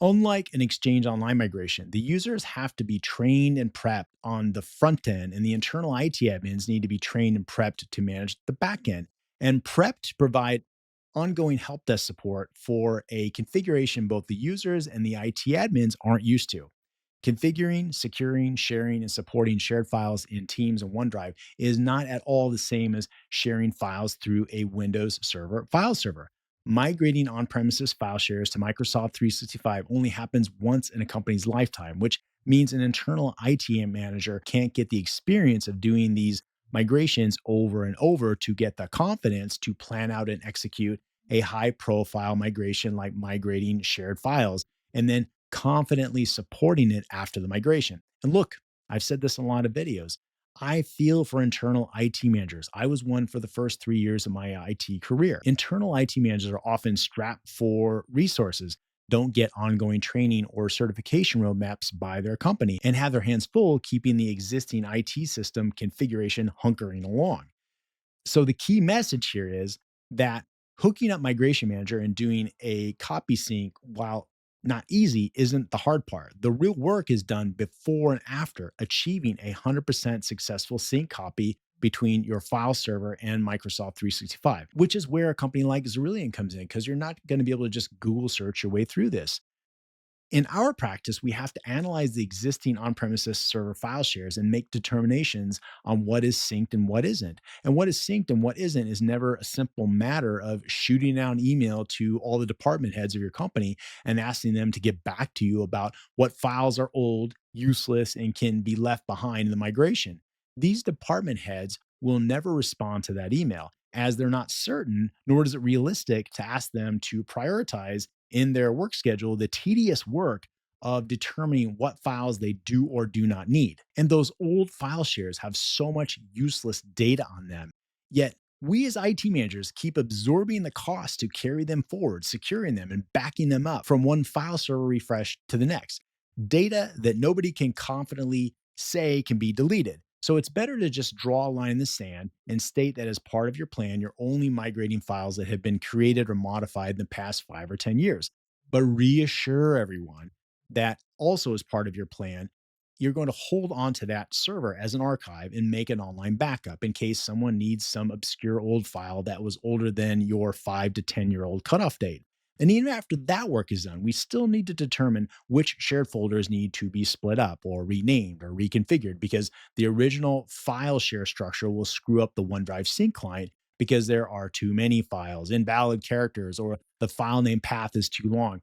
Unlike an Exchange Online migration, the users have to be trained and prepped on the front end, and the internal IT admins need to be trained and prepped to manage the back end and prepped to provide ongoing help desk support for a configuration both the users and the IT admins aren't used to. Configuring, securing, sharing, and supporting shared files in Teams and OneDrive is not at all the same as sharing files through a Windows server file server. Migrating on premises file shares to Microsoft 365 only happens once in a company's lifetime, which means an internal IT manager can't get the experience of doing these migrations over and over to get the confidence to plan out and execute a high profile migration like migrating shared files. And then confidently supporting it after the migration. And look, I've said this in a lot of videos. I feel for internal IT managers. I was one for the first 3 years of my IT career. Internal IT managers are often strapped for resources, don't get ongoing training or certification roadmaps by their company, and have their hands full keeping the existing IT system configuration hunkering along. So the key message here is that hooking up Migration Manager and doing a copy sync, while not easy, isn't the hard part. The real work is done before and after achieving a 100% successful sync copy between your file server and Microsoft 365, which is where a company like Cerulean comes in, because you're not going to be able to just Google search your way through this. In our practice, we have to analyze the existing on premises server file shares and make determinations on what is synced and what isn't. And what is synced and what isn't is never a simple matter of shooting out an email to all the department heads of your company and asking them to get back to you about what files are old, useless, and can be left behind in the migration. These department heads will never respond to that email, as they're not certain, nor is it realistic to ask them to prioritize in their work schedule the tedious work of determining what files they do or do not need. And those old file shares have so much useless data on them. Yet, we as IT managers keep absorbing the cost to carry them forward, securing them, and backing them up from one file server refresh to the next. Data that nobody can confidently say can be deleted. So it's better to just draw a line in the sand and state that as part of your plan, you're only migrating files that have been created or modified in the past 5 or 10 years. But reassure everyone that also as part of your plan, you're going to hold on to that server as an archive and make an online backup in case someone needs some obscure old file that was older than your 5 to 10 year old cutoff date. And even after that work is done, we still need to determine which shared folders need to be split up or renamed or reconfigured, because the original file share structure will screw up the OneDrive sync client because there are too many files, invalid characters, or the file name path is too long.